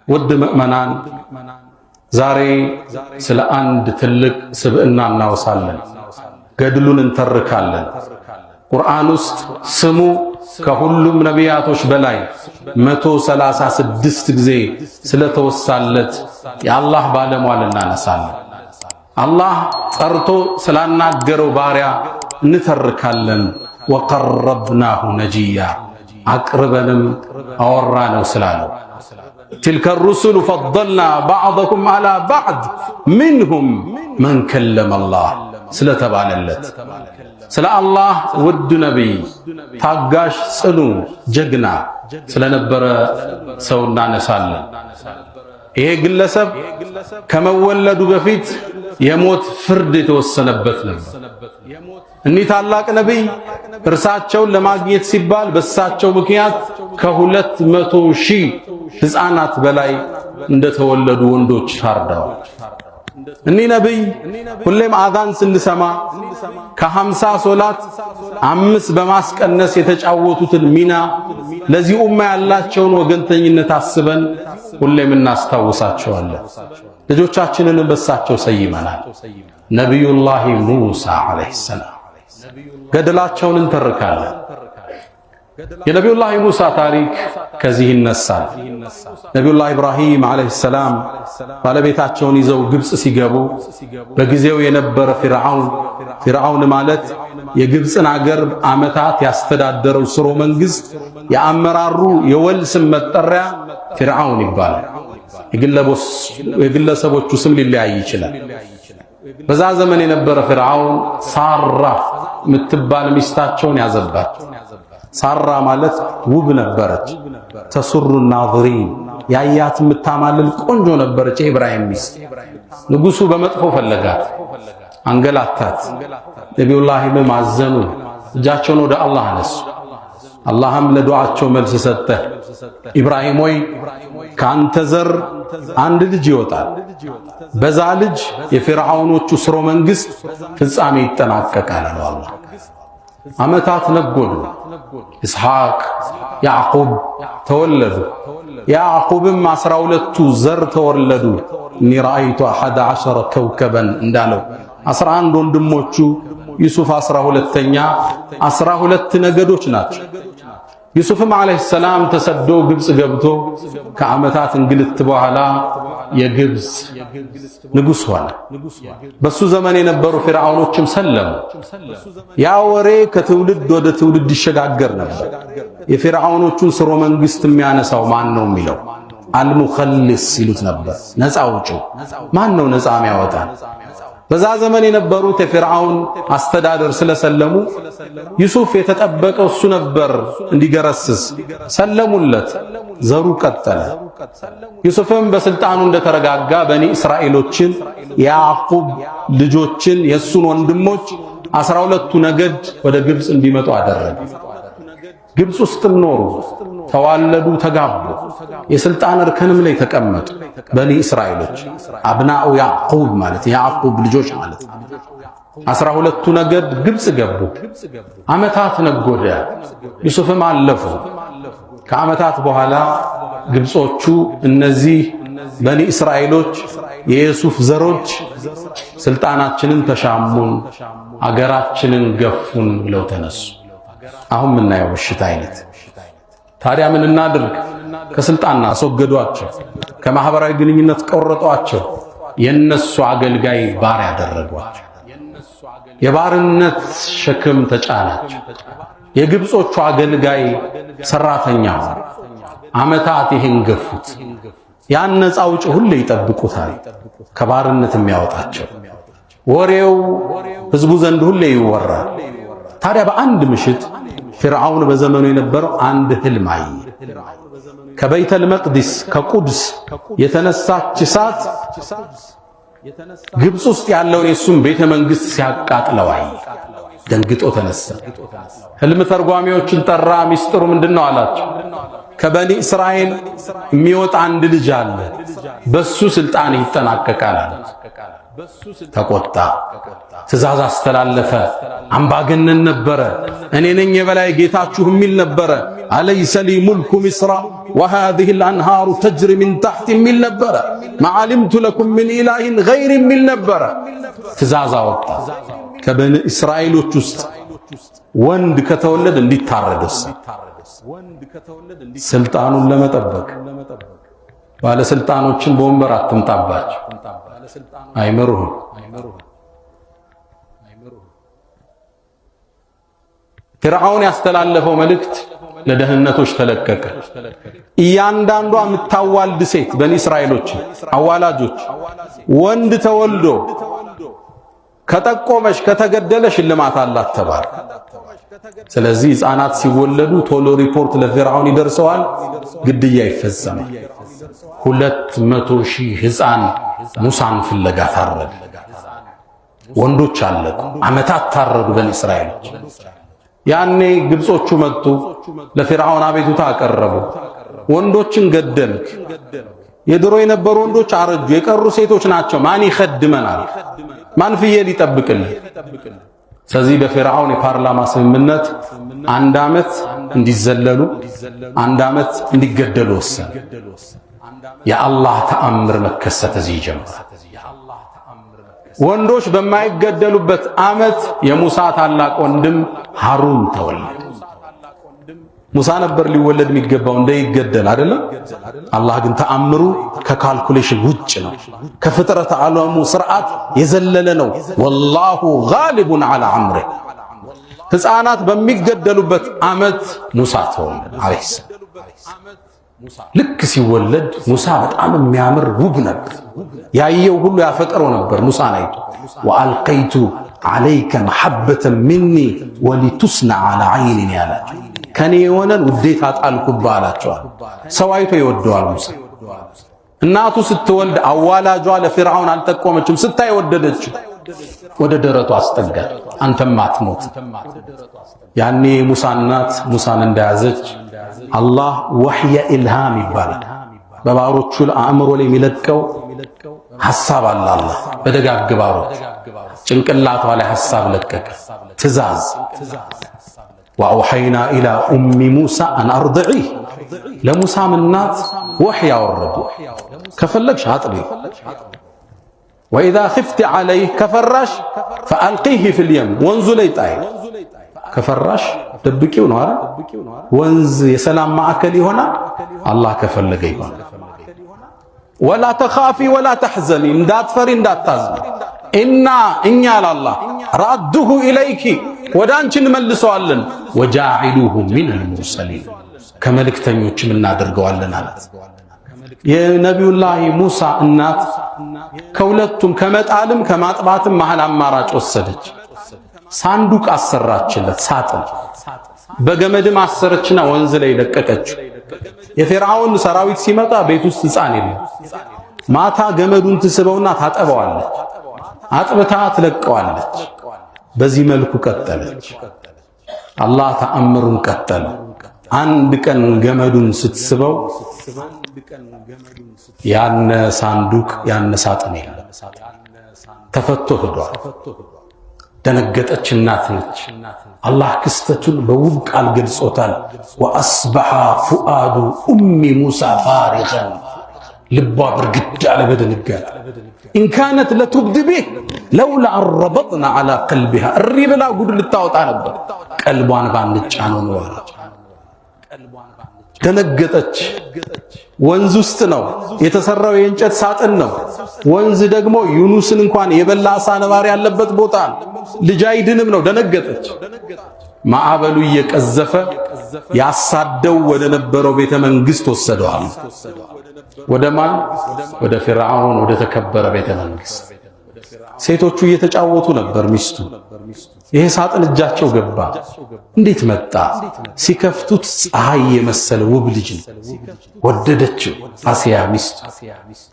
ውድ ምእመናን ዛሬ ስለ አንድ ትልቅ ስብዕና እናወሳለን፣ ገድሉን እንተርካለን። ቁርአን ውስጥ ስሙ ከሁሉም ነቢያቶች በላይ 136 ጊዜ ስለተወሳለት የአላህ ባለሟል እናነሳለን። አላህ ጠርቶ ስላናገረው ባሪያ እንተርካለን። ወቀረብናሁ ነጂያ አቅርበንም አወራነው ስላለው تلك الرسل فضلنا بعضكم على بعض منهم من كلم الله ስለተባለለት ስለ አላህ ውድ ነብይ ታጋሽ ጽኑ ጀግና ስለነበረ ሰው እናነሳለን። ይሄ ግለሰብ ከመወለዱ በፊት የሞት ፍርድ የተወሰነበት ነበር። እኒህ ታላቅ ነብይ እርሳቸውን ለማግኘት ሲባል በሳቸው ምክንያት ከ200,000 ሕፃናት በላይ እንደተወለዱ ወንዶች ታርደዋል። እኒህ ነብይ ሁሌም አዛን ስንሰማ ከ50 ሶላት 5 በማስቀነስ የተጫወቱትን ሚና ለዚህ ኡማ ያላቸውን ወገንተኝነት አስበን ሁሌም እናስታውሳቸዋለን። ልጆቻችንን በሳቸው ሰይመናል። ነቢዩላህ ሙሳ አለይሂ ሰላም ገድላቸውን እንተርካለን። የነቢዩላህ ሙሳ ታሪክ ከዚህ ይነሳል። ነቢዩላህ ኢብራሂም አለይሂ ሰላም ባለቤታቸውን ይዘው ግብጽ ሲገቡ በጊዜው የነበረ ፊርዓውን ማለት የግብጽን አገር ዓመታት ያስተዳደረው ስሮ መንግስት የአመራሩ የወል ስም መጠሪያ ፊርዓውን ይባላል። የግለሰቦቹ ስም ሊለያይ ይችላል። በዛ ዘመን የነበረ ፊርዓውን ሳራ የምትባል ሚስታቸውን ያዘባት። ሳራ ማለት ውብ ነበረች። ተሱሩ ናዝሪን ያያት የምታማልል ቆንጆ ነበረች። የኢብራሂም ሚስት ንጉሱ በመጥፎ ፈለጋት፣ አንገላታት። ነቢዩላህም አዘኑ፣ እጃቸውን ወደ አላህ አነሱ። አላህም ለዱዓቸው መልስ ሰጠ። ኢብራሂም ሆይ ካንተ ዘር አንድ ልጅ ይወጣል፣ በዛ ልጅ የፊርዓውኖቹ ስሮ መንግስት ፍጻሜ ይጠናቀቃል አለ አላህ። ዓመታት ነጎዱ። ኢስሐቅ ያዕቁብ ተወለዱ። ያዕቁብም 12ቱ ዘር ተወለዱ። እኒ ረአይቱ 11 ከውከበን እንዳለው 11 ወንድሞቹ ዩሱፍ 12ኛ 12 ነገዶች ናቸው። ዩሱፍም አለይሂ ሰላም ተሰዶ ግብጽ ገብቶ ከዓመታት እንግልት በኋላ የግብጽ ንጉስ ሆነ። በሱ ዘመን የነበሩ ፊርዓውኖችም ሰለሙ። ያ ወሬ ከትውልድ ወደ ትውልድ ይሸጋገር ነበር። የፊርዓውኖቹን ስሮ መንግስት የሚያነሳው ማን ነው የሚለው አልሙኸልስ ይሉት ነበር። ነፃ አውጪው ማን ነው? ነፃ የሚያወጣ። በዛ ዘመን የነበሩት የፊርዓውን አስተዳደር ስለሰለሙ ዩሱፍ የተጠበቀው እሱ ነበር እንዲገረስስ ሰለሙለት። ዘሩ ቀጠለ። ዩሱፍም በስልጣኑ እንደተረጋጋ በኒ እስራኤሎችን ያዕቁብ ልጆችን የሱን ወንድሞች 12ቱ ነገድ ወደ ግብጽ እንዲመጡ አደረገ። ግብጽ ውስጥም ኖሩ፣ ተዋለዱ፣ ተጋቡ። የስልጣን እርከንም ላይ ተቀመጡ። በኒ እስራኤሎች አብናኡ ያዕቁብ ማለት ያዕቁብ ልጆች ማለት 12ቱ ነገድ ግብጽ ገቡ። ዓመታት ነጎደ። ዩሱፍም አለፉ። ከዓመታት በኋላ ግብጾቹ እነዚህ በኒ እስራኤሎች የዩሱፍ ዘሮች ስልጣናችንን ተሻሙን፣ አገራችንን ገፉን ብለው ተነሱ። አሁን ምናየው በሽታ አይነት። ታዲያ ምን እናድርግ? ከስልጣን አስወገዷቸው፣ ከማህበራዊ ግንኙነት ቆረጧቸው፣ የነሱ አገልጋይ ባሪያ ያደረጓቸው። የባርነት ሸክም ተጫናቸው። የግብጾቹ አገልጋይ ሰራተኛ ሆነ። ዓመታት ይህን ገፉት። ያን ነፃ አውጪ ሁሌ ይጠብቁታል፣ ከባርነት የሚያወጣቸው። ወሬው ህዝቡ ዘንድ ሁሌ ይወራል። ታዲያ በአንድ ምሽት ፊርዓውን በዘመኑ የነበረው አንድ ህልም አየ። ከበይተል መቅዲስ ከቁድስ የተነሳች እሳት ግብጽ ውስጥ ያለውን የሱም ቤተ መንግስት ሲያቃጥለው አየ። ደንግጦ ተነሳ። ህልም ተርጓሚዎችን ጠራ። ሚስጥሩ ምንድነው አላቸው። ከበኒ እስራኤል የሚወጣ አንድ ልጅ አለ፣ በሱ ስልጣን ይጠናቀቃል አለ። ተቆጣ፣ ትእዛዝ አስተላለፈ። አምባገነን ነበረ። እኔ ነኝ የበላይ ጌታችሁ የሚል ነበረ። አለይሰ ሊ ሙልኩ ሚስራ ወሃዚሂ አልአንሃሩ ተጅሪ ሚን ተሕቲ የሚል ነበረ። መዓሊምቱ ለኩም ሚን ኢላሂን ገይሪ የሚል ነበረ። ትእዛዝ አወጣ። ከበኒ እስራኤሎች ውስጥ ወንድ ከተወለደ እንዲታረድ ስልጣኑን ለመጠበቅ ባለስልጣኖችን በወንበር አትምጣባቸው፣ አይመሩህም። ፍርዓውን ያስተላለፈው መልእክት ለደህንነቶች ተለቀቀ። እያንዳንዷ የምታዋልድ ሴት በኒ እስራኤሎች አዋላጆች ወንድ ተወልዶ ከጠቆመሽ ከተገደለ ሽልማት አላት ተባለ። ስለዚህ ሕፃናት ሲወለዱ ቶሎ ሪፖርት ለፍርዓውን ይደርሰዋል፣ ግድያ ይፈጸማል። 200,000 ሕፃን ሙሳን ፍለጋ ታረዱ። ወንዶች አለቁ። ዓመታት ታረዱ በኒ እስራኤሎች። ያኔ ግብጾቹ መጡ፣ ለፍርዓውን አቤቱታ አቀረቡ። ወንዶችን ገደልክ፣ የድሮ የነበሩ ወንዶች አረጁ፣ የቀሩ ሴቶች ናቸው፣ ማን ይኸድመናል? ማን ፍየል ይጠብቅልን? ስለዚህ በፍርዓውን የፓርላማ ስምምነት 1 ዓመት እንዲዘለሉ 1 ዓመት እንዲገደሉ ወሰነ። የአላህ ተአምር መከሰተ እዚህ ጀመረ። ወንዶች በማይገደሉበት ዓመት የሙሳ ታላቅ ወንድም ሃሩን ተወለደ። ሙሳ ነበር ሊወለድ የሚገባው እንዳይገደል አይደለም። አላህ ግን ተአምሩ ከካልኩሌሽን ውጭ ነው፣ ከፍጥረት ዓለሙ ስርዓት የዘለለ ነው። ወላሁ ጋሊቡን ዐላ አምሪ። ሕፃናት በሚገደሉበት ዓመት ሙሳ ተወለደ አለይሂ ሰላም። ልክ ሲወለድ ሙሳ በጣም የሚያምር ውብ ነበር። ያየው ሁሉ ያፈቀረው ነበር ሙሳን አይቶ። ወአልቀይቱ ዐለይከ መሐበተን ሚኒ ወሊቱስነዐ ዐላ ዐይኒ ያላቸው ከኔ የሆነን ውዴታ ጣልኩብህ አላቸዋል። ሰው አይቶ ይወደዋል ሙሳ። እናቱ ስትወልድ አዋላጇ ለፍርዓውን አልጠቆመችም። ስታይ ወደደችው፣ ወደ ደረቱ አስጠጋት። አንተም አትሞት። ያኔ ሙሳ እናት ሙሳን እንደያዘች አላህ ወህየ ኢልሃም ይባላል። በባሮቹ አእምሮ ላይ የሚለቀው ሐሳብ አለ። አላህ በደጋግ ባሮች ጭንቅላቷ ላይ ሐሳብ ለቀቀ፣ ትእዛዝ። ወአውሐይና ኢላ ኡሚ ሙሳ አን አርድዒህ፣ ለሙሳም እናት ወህይ አወረዱ። ከፈለግሽ አጥቢ፣ ወኢዛ ኺፍቲ ዐለይህ፣ ከፈራሽ ፈአልቂህ ፊል የም፣ ወንዙ ላይ ጣይ። ከፈራሽ ደብቂው ነው አይደል? ወንዝ የሰላም ማዕከል ይሆናል። አላህ ከፈለገ ይሆናል። ወላ ተኻፊ ወላ ተሕዘኒ፣ እንዳትፈሪ እንዳታዝኒ። እኛ አላህ ራዱሁ ኢለይኪ፣ ወደ አንቺ እንመልሰዋለን። ወጃዒሉሁ ሚነል ሙርሰሊን፣ ከመልእክተኞችም እናደርገዋለን አላት። የነቢዩላህ ሙሳ እናት ከሁለቱም ከመጣልም ከማጥባትም መሃል አማራጭ ወሰደች። ሳንዱቅ አሰራችለት፣ ሳጥን በገመድም አሰረችና ወንዝ ላይ ለቀቀችው። የፍርዓውን ሰራዊት ሲመጣ ቤት ውስጥ ሕፃን የለም። ማታ ገመዱን ትስበውና ታጠበዋለች፣ አጥብታ ትለቀዋለች። በዚህ መልኩ ቀጠለች። አላህ ተአምሩን ቀጠለ። አንድ ቀን ገመዱን ስትስበው ያነ ሳንዱቅ ያነ ሳጥን የለም፣ ተፈቶ ሄዷል። ደነገጠች እናት ነች። አላህ ክስተቱን በውብ ቃል ገልጾታል። ወአስበሐ ፉአዱ ኡሚ ሙሳ ፋሪገን፣ ልቧ ብርግድ አለ በድንጋጤ። ኢንካነት ለቱብዲ ቢህ ለውላ አረበጥና ዐላ ቀልቢሃ፣ እሪ ብላ ጉድ ልታወጣ ነበር፣ ቀልቧን ባንጫነው ነው አለች። ደነገጠች። ወንዝ ውስጥ ነው የተሰራው፣ የእንጨት ሳጥን ነው። ወንዝ ደግሞ ዩኑስን እንኳን የበላ አሳ ነባሪ ያለበት ቦታ ልጅ አይድንም ነው። ደነገጠች። ማዕበሉ እየቀዘፈ ያሳደው ወደ ነበረው ቤተ መንግስት ወሰደዋል። ወደ ማን? ወደ ፍርዓውን ወደ ተከበረ ቤተ መንግስት። ሴቶቹ እየተጫወቱ ነበር። ሚስቱ ይሄ ሳጥን እጃቸው ገባ። እንዴት መጣ? ሲከፍቱት ፀሐይ የመሰለ ውብ ልጅ ወደደችው። አሲያ ሚስቱ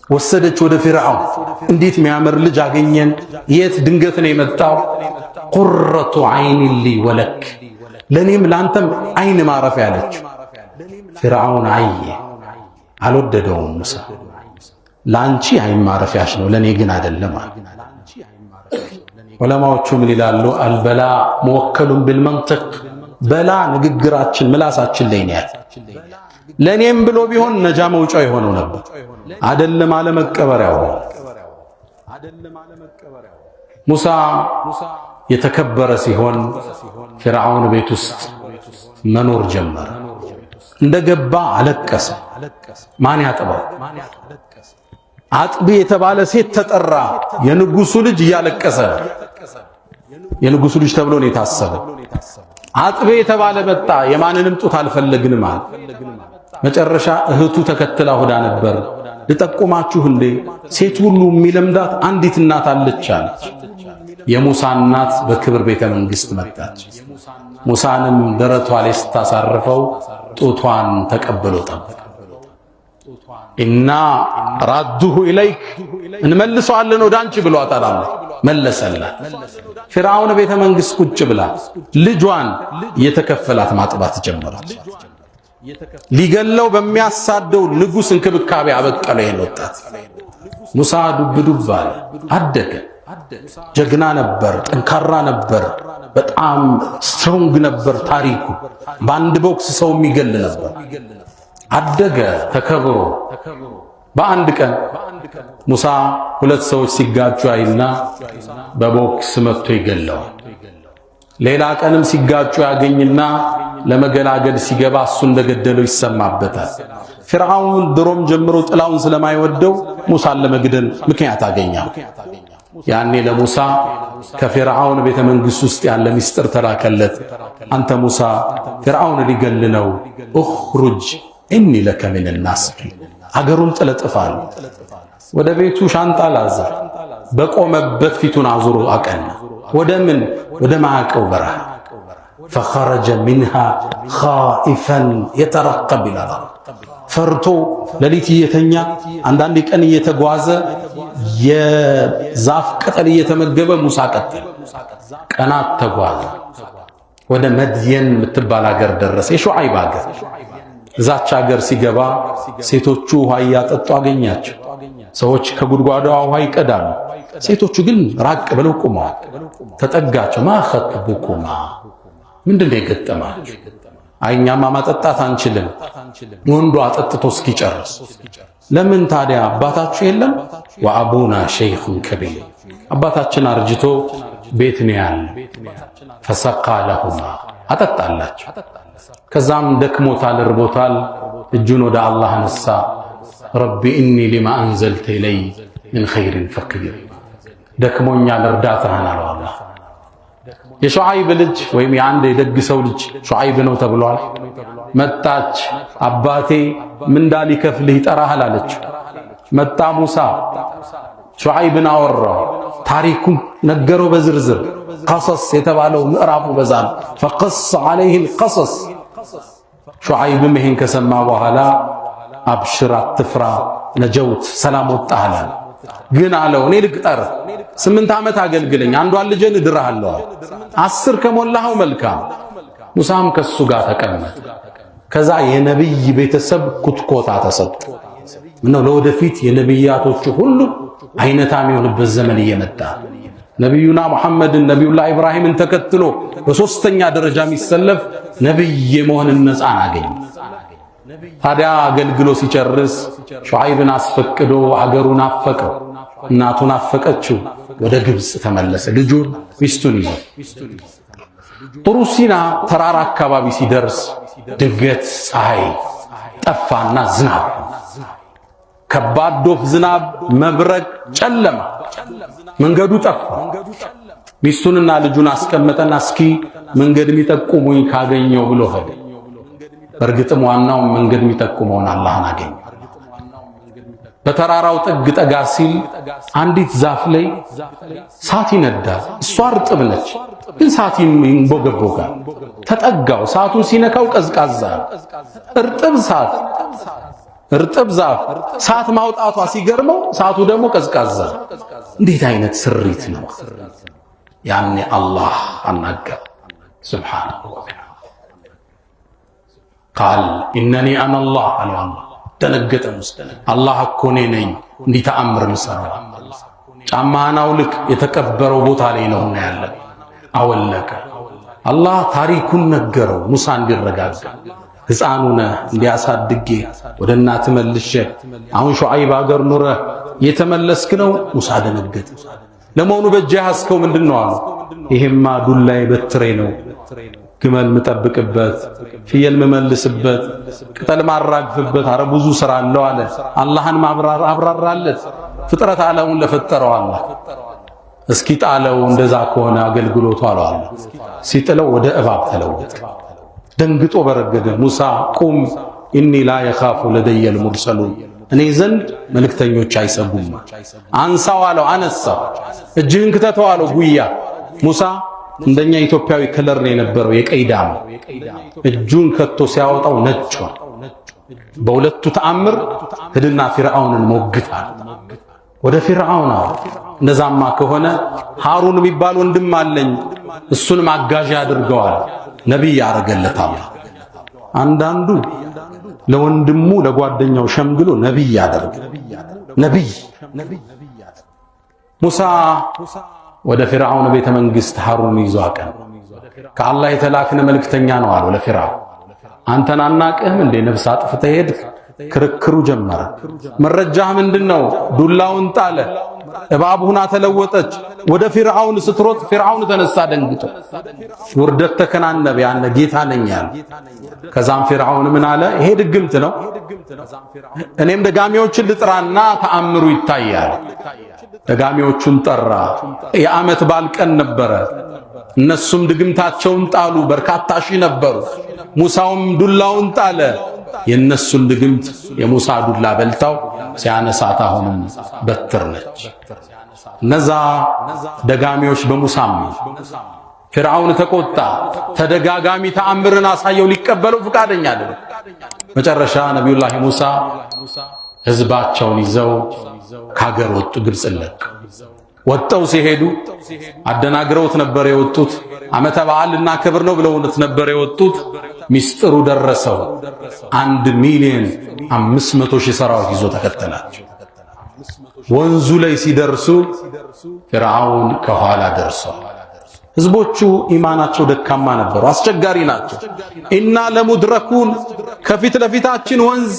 ወሰደች ወደ ፍርዓውን። እንዴት የሚያምር ልጅ አገኘን! የት ድንገት ነው የመጣው? ቁረቱ ዐይን ሊ ወለክ፣ ለኔም ላንተም አይን ማረፍ ያለች። ፍርዓውን አየ፣ አልወደደውም ሙሳ። ላንቺ አይማረፊያሽ ነው ለኔ ግን አይደለም አለ። ዑለማዎቹ ምን ይላሉ? አልበላ ሙወከሉን ቢልመንጥቅ በላ ንግግራችን ምላሳችን ላይ ነው። ለኔም ብሎ ቢሆን ነጃ መውጫው የሆነው ነበር አይደለም አለ መቀበሪያው። ሙሳ የተከበረ ሲሆን ፊርዓውን ቤት ውስጥ መኖር ጀመረ። እንደገባ አለቀሰ። ማን ያጥበው? አጥቢ የተባለ ሴት ተጠራ። የንጉሱ ልጅ እያለቀሰ የንጉሱ ልጅ ተብሎ ነው የታሰበው። አጥቢ የተባለ መጣ። የማንንም ጡት አልፈለግንም አለ። መጨረሻ እህቱ ተከትላ ሆዳ ነበር። ልጠቁማችሁ እንዴ ሴት ሁሉ የሚለምዳት አንዲት እናት አለች አለች። የሙሳ እናት በክብር ቤተ መንግስት መጣች። ሙሳንም ደረቷ ላይ ስታሳርፈው ጡቷን ተቀብሎ ጠበቀ። ኢና ራዱሁ ኢለይክ እንመልሰዋለን ወደ አንቺ ብሏታል። አላህ መለሰላት። ፊርዓውን ቤተ መንግስት ቁጭ ብላ ልጇን እየተከፈላት ማጥባት ጀመረች። ሊገለው በሚያሳደው ንጉስ እንክብካቤ አበቀለ። ይሄን ወጣት ሙሳ ዱብ ዱብ አለ። አደገ። ጀግና ነበር፣ ጠንካራ ነበር፣ በጣም ስትሮንግ ነበር። ታሪኩ በአንድ ቦክስ ሰው የሚገል ነበር። አደገ ተከብሮ። በአንድ ቀን ሙሳ ሁለት ሰዎች ሲጋጩ አይና በቦክስ መጥቶ ይገለዋል። ሌላ ቀንም ሲጋጩ ያገኝና ለመገላገል ሲገባ እሱ እንደገደለው ይሰማበታል። ፊርዓውን ድሮም ጀምሮ ጥላውን ስለማይወደው ሙሳን ለመግደል ምክንያት አገኛል። ያኔ ለሙሳ ከፊርዓውን ቤተ መንግስት ውስጥ ያለ ሚስጥር ተላከለት። አንተ ሙሳ ፊርዓውን ሊገልነው እኽሩጅ ኢኒ ለከ ሚን ናስሪ አገሩን ጥለጥፋል። ወደ ቤቱ ሻንጣ ላዘ። በቆመበት ፊቱን አዙሮ አቀና። ወደ ምን? ወደ ማዕቀው በረሃ። ፈኸረጀ ሚንሃ ኻኢፈን የተረቀብ ይላል። ፈርቶ ሌሊት እየተኛ አንዳንድ ቀን እየተጓዘ የዛፍ ቅጠል እየተመገበ ሙሳ ቀጠለ። ቀናት ተጓዘ። ወደ መድየን የምትባል ሀገር ደረሰ። የሹዓይብ ሀገር። እዛች ሀገር ሲገባ ሴቶቹ ውሃ እያጠጡ አገኛቸው። ሰዎች ከጉድጓዷ ውሃ ይቀዳሉ። ሴቶቹ ግን ራቅ ብለው ቆመዋል። ተጠጋቸው። ማ ኸጥቡኩማ ምንድነው የገጠማችሁ? አይኛማ ማጠጣት አንችልም፣ ወንዱ አጠጥቶ እስኪጨርስ። ለምን ታዲያ አባታችሁ የለም? ወአቡና ሸይኹን ከቢር አባታችን አርጅቶ ቤት ነው ያለ። ፈሰቃ ለሁማ አጠጣላቸው። ከዛም ደክሞታል፣ እርቦታል። እጁን ወደ አላህ ነሳ። ረቢ ኢኒ ሊማ አንዘልተ ኢለይ ምን ኸይሪን ፈቂር ደክሞኛል እርዳታህን አለው አላህ። የሹዓይብ ልጅ ወይም የአንድ የደግ ሰው ልጅ ሹዓይብ ነው ተብሏል። መጣች። አባቴ ምንዳ ሊከፍልህ ይጠራሃል አለችው። መጣ ሙሳ ሹዓይብን አወራው። ታሪኩን ነገረው በዝርዝር። ቀሰስ የተባለው ምዕራፉ በዛም ፈቀስ ዐለይሂ አልቀሰስ። ሹዓይብም ይሄን ከሰማ በኋላ አብሽር አትፍራ፣ ነጀውት ሰላም ወጣህ። ግን አለው እኔ ልቅጠር 8 ዓመት አገልግለኝ፣ አንዷን ልጄን እድርሃለሁ። 10 ከሞላኸው መልካም። ሙሳም ከሱ ጋር ተቀመጠ። ከዛ የነብይ ቤተሰብ ኩትኮታ ተሰጠ። ምነው ለወደፊት የነብያቶቹ ሁሉ አይነታ የሚሆንበት ዘመን እየመጣ ነብዩና መሐመድን ነብዩላህ ኢብራሂምን ተከትሎ በሶስተኛ ደረጃ የሚሰለፍ ነብይ የመሆንን ነፃን አገኘ። ታዲያ አገልግሎ ሲጨርስ ሹዓይብን አስፈቅዶ አገሩን አፈቀው። እናቱን አፈቀችው። ወደ ግብጽ ተመለሰ። ልጁን ሚስቱን ይዞ ጥሩ ሲና ተራራ አካባቢ ሲደርስ ድንገት ፀሐይ ጠፋና ዝናብ፣ ከባድ ዶፍ ዝናብ፣ መብረቅ፣ ጨለማ፣ መንገዱ ጠፋ። ሚስቱንና ልጁን አስቀመጠና እስኪ መንገድ የሚጠቁሙኝ ካገኘው ብሎ ሄደ። በእርግጥም ዋናው መንገድ የሚጠቁመውን አላህን አገኘ። በተራራው ጥግ ጠጋ ሲል አንዲት ዛፍ ላይ ሳት ይነዳል። እሷ እርጥብ ነች፣ ግን ሳት ይንቦገቦጋል። ተጠጋው። ሳቱን ሲነካው ቀዝቃዛ። እርጥብ ዛፍ ሳት ማውጣቷ ሲገርመው፣ ሳቱ ደግሞ ቀዝቃዛ። እንዴት አይነት ስሪት ነው! ያኔ አላህ አናገረ ሱብሓነሁ ወተዓላ ቃል ኢነኒ አነ አላህ አለ። ደነገጠ ሙሳ አላህ እኮ ነኝ እንዲህ ተአምር ምሰራ ጫማህን አውልቅ የተቀበረው ቦታ ላይ ነው ያለ አወለቀ አላህ ታሪኩን ነገረው ሙሳ እንዲረጋጋ ሕፃኑነ እንዲያሳድጌ ወደ እናት መልሼ አሁን ሹዓይብ አገር ኑረ የተመለስክ ነው ሙሳ ደነገጠ ለመሆኑ በእጅ ያስከው ምንድነው አሉ ይሄማ ዱላይ በትሬ ነው ግመል መጠብቅበት ፍየል መመልስበት ቅጠል ማራግፍበት አረ ብዙ ስራ አለው አለ አላህን አብራራለት ፍጥረት ዓለሙን ለፈጠረው አላህ እስኪ ጣለው እንደዛ ከሆነ አገልግሎቱ አለው ሲጥለው ወደ እባብ ተለወጠ ደንግጦ በረገደ ሙሳ ቁም ኢኒ ላ የኻፉ ለደየል ሙርሰሉን እኔ ዘንድ መልእክተኞች አይሰጉም አንሳው አለው አነሳው እጅህን ክተተው አለው ጉያ ሙሳ እንደኛ ኢትዮጵያዊ ከለር ነው የነበረው የቀይዳም እጁን ከቶ ሲያወጣው ነጭ በሁለቱ ተአምር ህድና ፊርዓውንን ሞግታል ወደ ፊርዓውን እንደዛማ ከሆነ ሃሩን የሚባል ወንድም አለኝ እሱን ማጋዣ አድርገዋል ነብይ ያረጋለታል አንዳንዱ ለወንድሙ ለጓደኛው ሸምግሎ ነብይ ያደርግ ነብይ ሙሳ ወደ ፊርዓውን ቤተ መንግስት ሃሩን ይዞ አቀን ከአላህ የተላከነ መልእክተኛ ነው አለው ለፊርዓውን አንተን አናቀህም እንደ ነፍስ አጥፍተህ ሄድክ ክርክሩ ጀመረ መረጃህ ምንድነው ዱላውን ጣለ እባብ ሆና ተለወጠች ወደ ፊርዓውን ስትሮጥ ፊርዓውን ተነሳ ደንግጦ ውርደት ተከናነበ ያነ ጌታ ነኝ ያለ ከዛም ፊርዓውን ምን አለ ይሄ ድግምት ነው እኔም ደጋሚዎችን ልጥራና ተአምሩ ይታያል ደጋሚዎቹን ጠራ የዓመት በዓል ቀን ነበረ እነሱም ድግምታቸውን ጣሉ በርካታ ሺህ ነበሩ ሙሳውም ዱላውን ጣለ የነሱን ድግምት የሙሳ ዱላ በልታው ሲያነሳት አሁንም በትር ነች እነዛ ደጋሚዎች በሙሳም ፊርዓውን ተቆጣ ተደጋጋሚ ተአምርን አሳየው ሊቀበለው ፍቃደኛ አይደለም መጨረሻ ነብዩላህ ሙሳ ህዝባቸውን ይዘው ካገር ወጡ ግብጽን ለቀው ወጣው ሲሄዱ አደናግረውት ነበር የወጡት ዓመተ በዓልና ክብር ነው ብለውት ነበር የወጡት ሚስጥሩ ደረሰው 1,500,000 ሰራዊት ይዞ ተከተላቸው ወንዙ ላይ ሲደርሱ ፊርዓውን ከኋላ ደርሰው ህዝቦቹ ኢማናቸው ደካማ ነበሩ አስቸጋሪ ናቸው ኢና ለሙድረኩን ከፊት ለፊታችን ወንዝ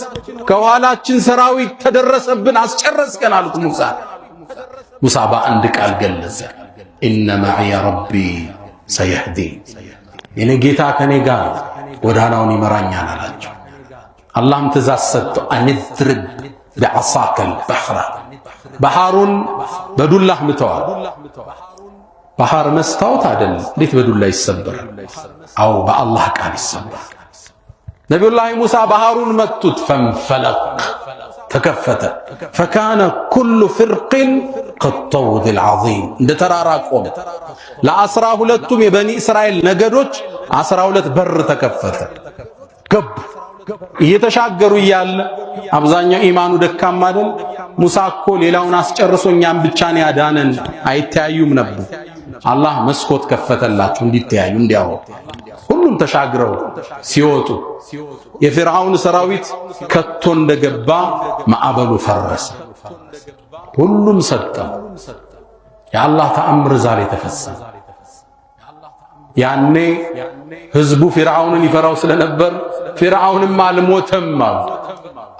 ከኋላችን ሰራዊት ተደረሰብን አስጨረስከን አሉት ሙሳ በአንድ ቃል ገለጸ ኢነ መዒ ረቢ ሰየህዲ የኔ ጌታ ከኔ ጋር ጎዳናውን ይመራኛል አላቸው አላህም ትእዛዝ ሰጠው አንድርብ بعصاك البحر ባህሩን በዱላህ ምተዋል ባህር መስታወት አይደል እንዴት በዱላ ይሰበራል አው በአላህ ቃል ይሰበራል ነብዩላህ ሙሳ ባህሩን መቱት ፈንፈለቅ ተከፈተ فكان كل فرق كالطود العظيم እንደ ተራራ ቆመ ለ12ቱም የበኒ እስራኤል ነገዶች 12 በር ተከፈተ ገብ እየተሻገሩ ይያለ አብዛኛው ኢማኑ ደካማ አይደል ሙሳ እኮ ሌላውን አስጨርሶኛም ብቻ ነው ያዳነን አይተያዩም ነበር አላህ መስኮት ከፈተላቸው እንዲተያዩ እንዲያው ሁሉም ተሻግረው ሲወጡ የፊርዓውን ሰራዊት ከቶ እንደገባ ማዕበሉ ፈረሰ ሁሉም ሰጠ የአላህ ተአምር ዛሬ ተፈጸመ ያኔ ህዝቡ ፊርዓውንን ይፈራው ስለነበር ፊርዓውንም አልሞተም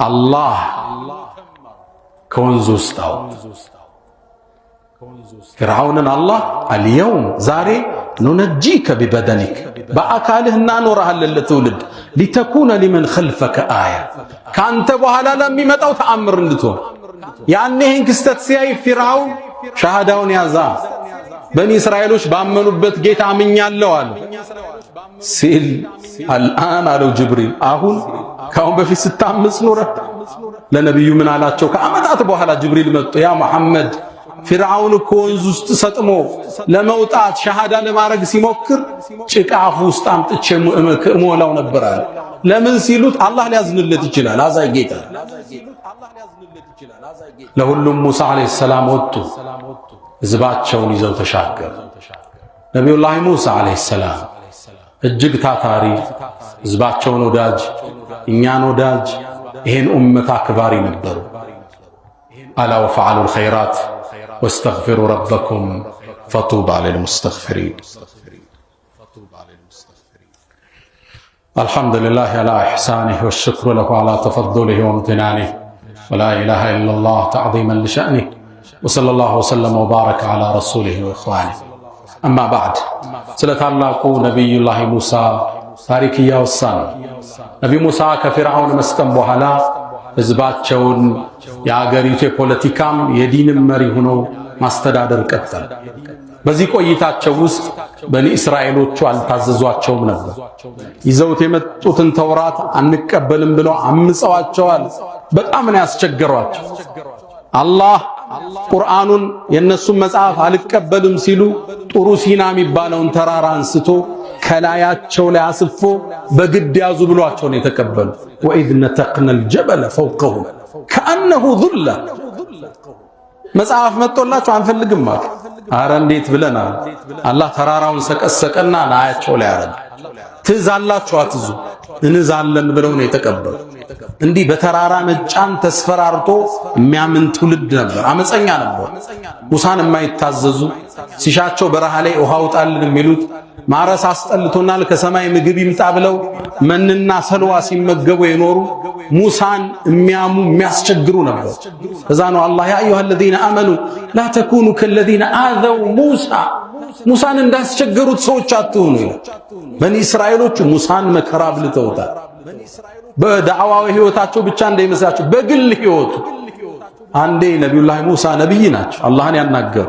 አላህ ከወንዙ ውስጥ ፊርዓውንን አላህ አልየውም ዛሬ ኑነጂከ ቢበደኒክ በአካልህና ኖርሃለን ለትውልድ ሊተኩነ ሊመን ኸልፈከ አያ ካንተ በኋላ ለሚመጣው ተአምር እንድትሆን ያኔ ይህን ክስተት ሲያይ ፊርዓውን ሻሃዳውን ያዛ በኒ እስራኤሎች ባመኑበት ጌታ አምኛለሁ አለ ሲል አልአን አለው ጅብሪል አሁን ካሁን በፊት ስታምጽ ኖረ ለነብዩ ምን አላቸው ከአመታት በኋላ ጅብሪል መጥቶ ያ መሐመድ ፊርዓውን እኮ ወንዝ ውስጥ ሰጥሞ ለመውጣት ሻሃዳ ለማድረግ ሲሞክር ጭቃፉ ውስጥ አምጥቼ እሞላው ነበር አለ ለምን ሲሉት አላህ ሊያዝንለት ይችላል አዛይ ጌታ ለሁሉም ሙሳ አለይሂ ሰላም ወጡ ህዝባቸውን ይዘው ተሻገሩ ነብዩላህ ሙሳ አለይሂ ሰላም እጅግ ታታሪ ህዝባቸውን ወዳጅ እኛን ወዳጅ ይሄን ኡመት አክባሪ ነበሩ። አላ ወፈዓሉ الخيرات واستغفروا ربكم فطوبى للمستغفرين الحمد لله على إحسانه والشكر له على تفضله وامتنانه ولا إله إلا الله تعظيما لشأنه وصلى الله وسلم وبارك على رسوله وإخوانه أما بعد سلطانكو نبي الله موسى تاريخ يوصان نبي موسى كفرعون مسكن بوحلا ህዝባቸውን የአገሪቱ የፖለቲካም የዲንም መሪ ሆኖ ማስተዳደር ቀጠለ። በዚህ ቆይታቸው ውስጥ በኒ እስራኤሎቹ አልታዘዟቸውም ነበር። ይዘውት የመጡትን ተውራት አንቀበልም ብለው አምፀዋቸዋል። በጣም ነው ያስቸገሯቸው። አላህ ቁርአኑን የነሱን መጽሐፍ አልቀበልም ሲሉ ጡሩ ሲና የሚባለውን ተራራ አንስቶ ከላያቸው ላይ አስፎ በግድ ያዙ ብሏቸው ነው የተቀበሉ። ወኢዝ ነተቅነ الجبل فوقهم كأنه ظلة መጽሐፍ መጥቶላቸው አንፈልግም አሉ። አረ እንዴት ብለናል? አላህ ተራራውን ሰቀሰቀና ላያቸው ላይ አረገ። ትዛላችሁ አትዙ እንዛለን ብለው ነው የተቀበሉ። እንዲህ በተራራ መጫን ተስፈራርቶ የሚያምን ትውልድ ነበር። አመፀኛ ነበር። ሙሳን የማይታዘዙ ሲሻቸው በረሃ ላይ ውሃ ውጣልን የሚሉት ማረስ አስጠልቶናል ከሰማይ ምግብ ይምጣ ብለው መንና ሰልዋ ሲመገቡ የኖሩ ሙሳን የሚያስቸግሩ ነበር። እዛ ነው አላህ ያ አዩሃ الذين آمنوا لا تكونوا كالذين آذوا موسى ሙሳን እንዳስቸገሩት ሰዎች አትሁኑ ይላል። በኒ እስራኤሎች ሙሳን መከራ ብልተውታል። በዳዕዋው ህይወታቸው ብቻ እንዳይመስላችሁ በግል ህይወቱ አንዴ ነብዩላህ ሙሳ ነብይ ናቸው፣ አላህን ያናገሩ።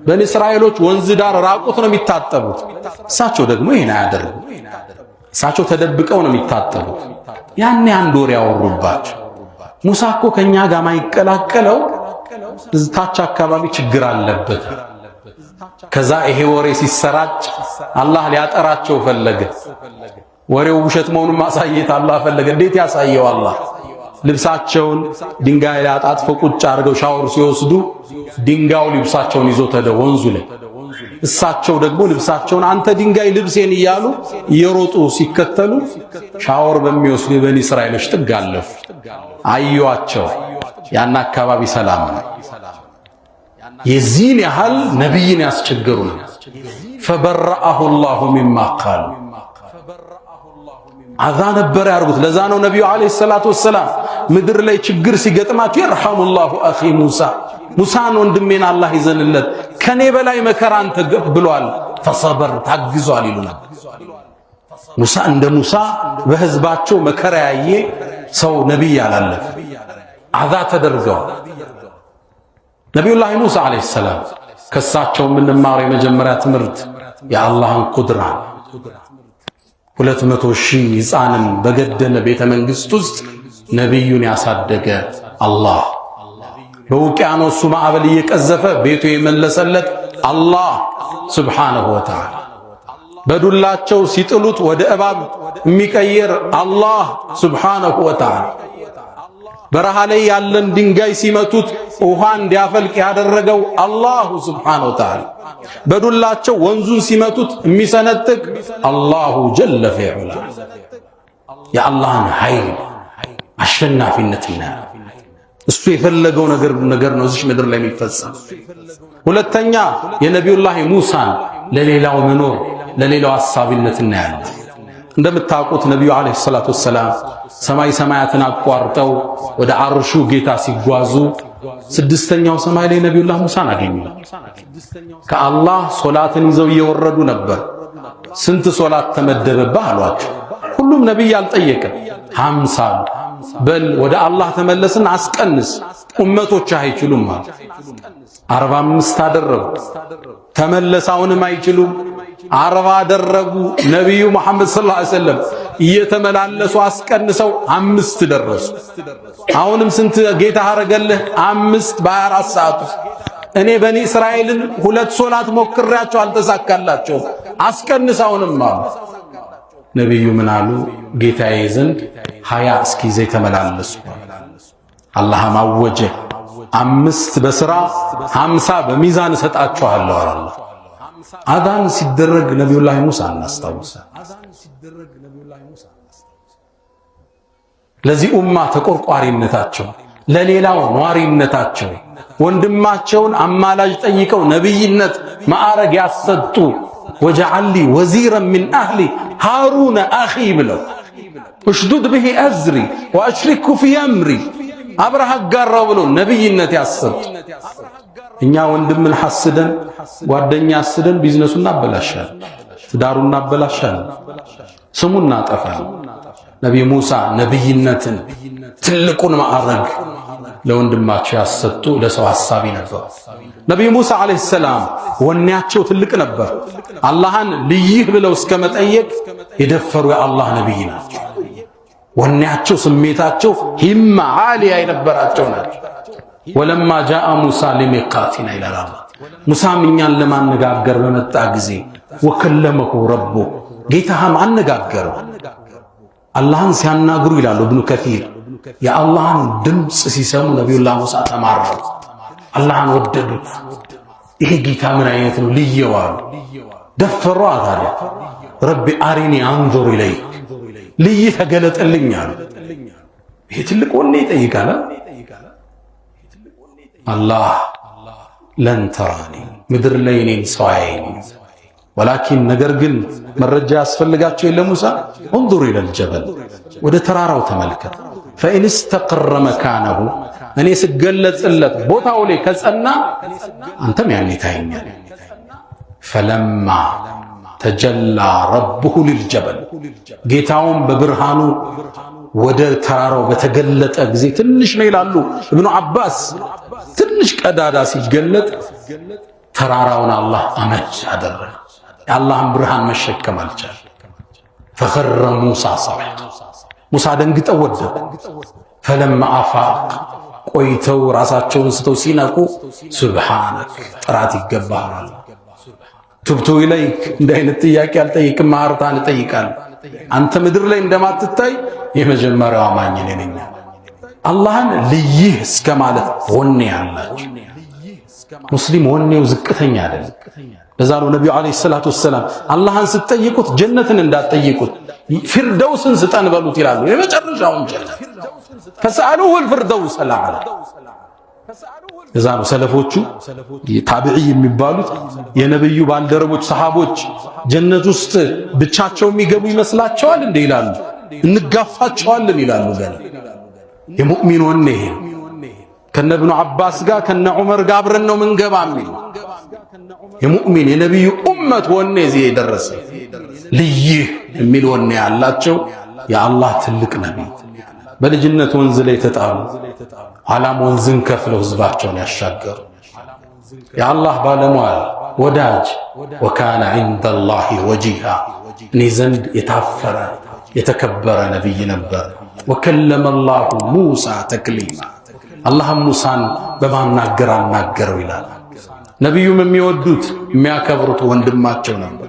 በኒ እስራኤሎች ወንዝ ዳር ራቁት ነው የሚታጠቡት። እሳቸው ደግሞ ይሄን አያደርጉ። እሳቸው ተደብቀው ነው የሚታጠቡት። ያኔ አንድ ወር ያወሩባቸው ሙሳ እኮ ከኛ ጋር ማይቀላቀለው እዝታች አካባቢ ችግር አለበት። ከዛ ይሄ ወሬ ሲሰራጭ አላህ ሊያጠራቸው ፈለገ። ወሬው ውሸት መሆኑን ማሳየት አላህ ፈለገ። እንዴት ያሳየው አላህ? ልብሳቸውን ድንጋይ ላይ አጣጥፈው ቁጭ አድርገው ሻወር ሲወስዱ ድንጋዩ ልብሳቸውን ይዞ ተደ ወንዙ ላይ። እሳቸው ደግሞ ልብሳቸውን አንተ ድንጋይ ልብሴን እያሉ እየሮጡ ሲከተሉ ሻወር በሚወስዱ የበኒ እስራኤሎች ጥግ አለፉ። አዩዋቸው። ያን አካባቢ ሰላም ነው። የዚህን ያህል ነብይን ያስቸገሩ ነው። ፈበረአሁ الله مما قالوا አዛ ነበር ያርጉት። ለዛ ነው ነብዩ አለይሂ ሰላቱ ወሰላም ምድር ላይ ችግር ሲገጥማቸው ይርሐሙላሁ አኺ ሙሳ ሙሳን ወንድሜን አላህ ይዘንለት ከኔ በላይ መከራን ተቀብሏል ፈሰበር ታግዟል ይሉና ሙሳ እንደ ሙሳ በህዝባቸው መከራ ያየ ሰው ነብይ አላለፈ። አዛ ተደርገው ነብዩላህ ሙሳ አለይሂ ሰላም ከሳቸው የምንማረው የመጀመሪያ ትምህርት የአላህን ቁድራ 200,000 ሕፃንን በገደለ ቤተ መንግስት ውስጥ ነብዩን ያሳደገ አላህ፣ በውቅያኖሱ ማዕበል እየቀዘፈ ቤቱ የመለሰለት አላህ ሱብሓነሁ ወተዓላ፣ በዱላቸው ሲጥሉት ወደ እባብ የሚቀየር አላህ ሱብሓነሁ ወተዓላ፣ በረሃ ላይ ያለን ድንጋይ ሲመቱት ውሃ እንዲያፈልቅ ያደረገው አላሁ ሱብሓነሁ ወተዓላ፣ በዱላቸው ወንዙን ሲመቱት የሚሰነጥቅ አላሁ ጀለ ፊዑላ። የአላህን ኃይል አሸናፊነትና እሱ የፈለገው ነገር ነው እዚህ ምድር ላይ የሚፈጸም። ሁለተኛ የነብዩላህ ሙሳን ለሌላው መኖር ለሌላው አሳቢነት እናያለን። እንደምታውቁት ነብዩ አለይሂ ሰላቱ ወሰላም ሰማይ ሰማያትን አቋርጠው ወደ አርሹ ጌታ ሲጓዙ ስድስተኛው ሰማይ ላይ ነብዩላህ ሙሳን አገኙ። ከአላህ ሶላትን ይዘው እየወረዱ ነበር። ስንት ሶላት ተመደበብህ አሏቸው። ሁሉም ነብይ አልጠየቀም። 50 በል ወደ አላህ ተመለስን አስቀንስ ኡመቶች አይችሉም ማለት 45 አደረጉ። ተመለሳውንም አይችሉም 40 አደረጉ። ነብዩ መሐመድ ሰለላሁ ዐለይሂ ወሰለም እየተመላለሱ አስቀንሰው 5 ደረሱ። አሁንም ስንት ጌታ አረገልህ? 5 በ24 ሰዓት ውስጥ። እኔ በኒ እስራኤልን 2 ሶላት ሞክሬያቸው አልተሳካላቸው አስቀንሳውንም አሉ። ነብዩ ምን አሉ? ጌታዬ ዘንድ 20 እስኪዘይ ተመላለሱ። አላህ ማወጀ 5 በስራ 50 በሚዛን ሰጣቸዋለሁ አለ። አዳን ሲደረግ ነብዩላህ ሙሳ እናስታውሳ። ለዚህ ኡማ ተቆርቋሪነታቸው ለሌላው ኗሪነታቸው ወንድማቸውን አማላጅ ጠይቀው ነብይነት ማዕረግ ያሰጡ ወጀዐሊ ወዚረን ሚን አህሊ ሃሩነ አኺ ብለው እሽዱድ ብሂ አዝሪ ወአሽሪኩ ፊ አምሪ አብረህ አጋራው ብለው ነብይነት ያሰጡ እኛ ወንድምን ሐስደን ጓደኛ ሐስደን ቢዝነሱን እናበላሻለን ትዳሩን እናበላሻለን ስሙን እናጠፋለን ነብይ ሙሳ ነብይነትን ትልቁን ማዕረግ ለወንድማቸው ያሰጡ ለሰው ሐሳቢ ነበር ነብይ ሙሳ አለይሂ ሰላም ወኔያቸው ትልቅ ነበር አላህን ልይህ ብለው እስከ መጠየቅ የደፈሩ የአላህ ነብይ ናቸው ወኔያቸው ስሜታቸው ሂማ ዓሊያ የነበራቸው ናቸው ወለማ ጃአ ሙሳ ለሚቃቲና ኢላላ ሙሳም እኛን ለማነጋገር በመጣ ጊዜ ወከለመሁ ረቡ ጌታህም አነጋገረው አላህን ሲያናግሩ ይላሉ ኢብኑ ከሲር የአላህን ድምጽ ሲሰሙ ነብዩላህ ሙሳ ተማረሩ አላህን ወደዱት ይሄ ጌታ ምን አይነት ነው ልየዋሉ ደፈሩ አታለ ረቢ አሪኒ አንዙር ኢለይክ ልይ ተገለጠልኛል ይሄ ትልቅ ወኔ ይጠይቃል አላህ ለን ተራኒ ምድር ላይ እኔን ሰው አያየኝ ወላኪን ነገር ግን መረጃ ያስፈልጋቸው የለሙሳ انظر الى الجبل ወደ ተራራው ተመልከት فإن استقر مكانه እኔ ስገለጽለት ቦታው ላይ ከጸና አንተም ያኔ ታየኛል فلما تجلى ربه للجبل ጌታውን በብርሃኑ ወደ ተራራው በተገለጠ ጊዜ ትንሽ ነው ይላሉ ኢብኑ አባስ ትንሽ ቀዳዳ ሲገለጥ ተራራውን አላህ አመድ አደረገ የአላህን ብርሃን መሸከም አልቻለ فخر موسى صعقا ሙሳ ደንግጠው ወደቁ فلما افاق ቆይተው ራሳቸውን ስተው ሲነቁ ሱብሃንክ ጥራት ይገባሃል ቱብቱ ኢለይክ እንደ አይነት ጥያቄ አልጠይቅም ማርታን ጠይቃል አንተ ምድር ላይ እንደማትታይ የመጀመሪያው አማኝ ነኝ አላህን ልይህ እስከ ማለት ወኔ ያላችሁ ሙስሊም ወኔው ዝቅተኛ አይደለም ለዛ ነው ነብዩ አለይሂ ሰላቱ ወሰለም አላህን ስትጠይቁት ጀነትን እንዳትጠይቁት ፊርደውስን ስጠን በሉት ይላሉ የመጨረሻውን ጀነት ፈሰአሉሁ الفردوس አላህ ለዛ ነው ሰለፎቹ ታቢዒ የሚባሉት የነብዩ ባልደረቦች ሰሃቦች ጀነት ውስጥ ብቻቸው የሚገቡ ይመስላቸዋል እንዴ ይላሉ እንጋፋቸዋለን ይላሉ ገና የሙእሚን ወኔ ከነ ኢብኑ አባስ ጋር ከነ ዑመር ጋር አብረን ነው ምንገባ የሚል የሙእሚን የነብዩ ኡመት ወኔ እዚህ የደረሰ ልይ የሚል ወኔ ያላቸው የአላህ ትልቅ ነብይ በልጅነት ወንዝ ላይ ተጣሉ ኋላም ወንዝን ከፍለው ህዝባቸውን ያሻገሩ የአላህ ባለሟል ወዳጅ ወካነ ዐንደላሂ ወጂሃ እኔ ዘንድ የታፈረ የተከበረ ነብይ ነበር ወከለመ አላሁ ሙሳ ተክሊማ አላህ ሙሳን በማናገር አናገረው ይላል ነብዩም የሚወዱት የሚያከብሩት ወንድማቸው ነበር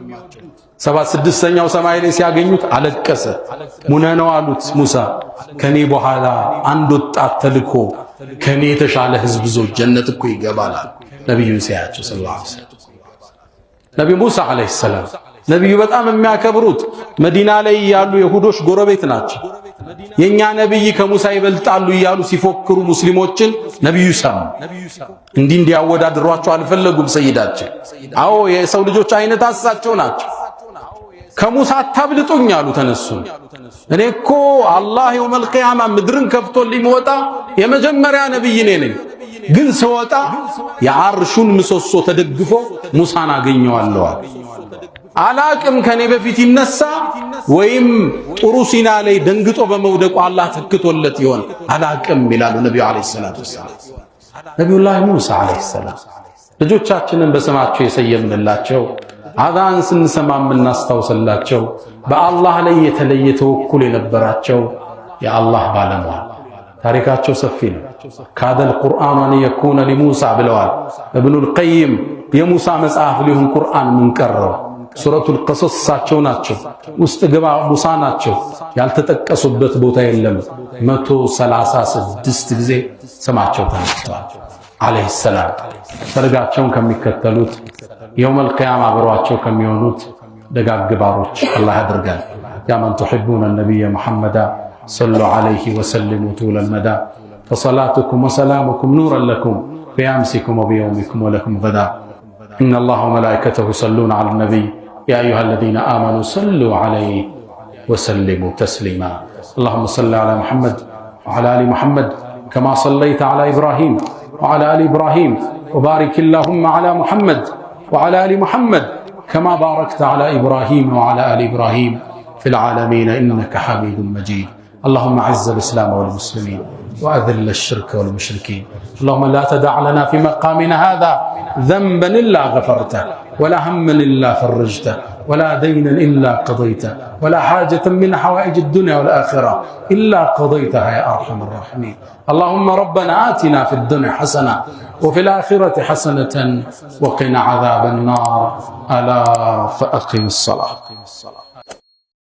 76ኛው ሰማይ ላይ ሲያገኙት አለቀሰ ሙነነው አሉት ሙሳ ከኔ በኋላ አንድ ወጣት ተልኮ ከኔ የተሻለ ህዝብ ዞ ጀነት እኮ ይገባል ነብዩ ሲያቸው ሰለላሁ ዐለይሂ ወሰለም ነብዩ ሙሳ ዐለይሂ ሰላም ነብዩ በጣም የሚያከብሩት መዲና ላይ ያሉ የሁዶች ጎረቤት ናቸው የኛ ነብይ ከሙሳ ይበልጣሉ ይያሉ ሲፎክሩ ሙስሊሞችን ነብዩ ሰሙ እንዲያወዳድሯቸው አልፈለጉም ሰይዳቸው አዎ የሰው ልጆች አይነት አሳቸው ናቸው ከሙሳ ታብልጡኝ አሉ ተነሱ እኔ እኮ አላህ የውመል ቂያማ ምድርን ከፍቶ ሊወጣ የመጀመሪያ ነብይ ነኝ ግን ሰወጣ የአርሹን ምሰሶ ተደግፎ ሙሳን አገኘዋለሁ አላቅም ከኔ በፊት ይነሳ ወይም ጥሩ ሲና ላይ ደንግጦ በመውደቁ አላህ ተክቶለት ይሆን አላቅም ይላሉ ነብዩ አለይሂ ሰላቱ ወሰለም ነብዩላህ ሙሳ አለይሂ ሰላም ልጆቻችንን በስማቸው የሰየምንላቸው አዛን ስንሰማም እናስታውስላቸው በአላህ ላይ የተለየ ተወኩል የነበራቸው የአላህ ባለሟል ታሪካቸው ሰፊ ነው ካደል ቁርአን ወን የኩነ ለሙሳ ብለዋል ኢብኑል ቀይም የሙሳ መጽሐፍ ሊሆን ቁርአን ምን ቀረው ሱረቱል ቀሰስ ሳቸው ናቸው ውስጥ ገባ ሙሳ ናቸው ያልተጠቀሱበት ቦታ የለም 136 ጊዜ ስማቸው ተነስቷል አለይሂ ሰላም ፈርጋቸውን ከሚከተሉት የውመል ቂያማ አብሯቸው ከሚሆኑት ደጋግ ባሮች አላህ ያድርገን ያ ማን ተحبون النبي محمد صلوا عليه وسلموا طول المدى فصلاتكم وسلامكم نورا لكم في أمسكم وبيومكم ولكم غدا إن الله وملائكته يصلون على النبي يا أيها الذين آمنوا صلوا عليه وسلموا تسليما اللهم صل على محمد وعلى آل محمد كما صليت على إبراهيم وعلى آل إبراهيم وبارك اللهم على محمد وعلى آل محمد كما باركت على إبراهيم وعلى آل إبراهيم في العالمين إنك حميد مجيد اللهم أعز الإسلام والمسلمين وأذل الشرك والمشركين اللهم لا تدع لنا في مقامنا هذا ذنبا إلا غفرته ولا هما إلا فرجته ولا دينا إلا قضيته ولا حاجة من حوائج الدنيا والآخرة إلا قضيتها يا أرحم الراحمين اللهم ربنا آتنا في الدنيا حسنة وفي الآخرة حسنة وقنا عذاب النار ألا فأقم الصلاة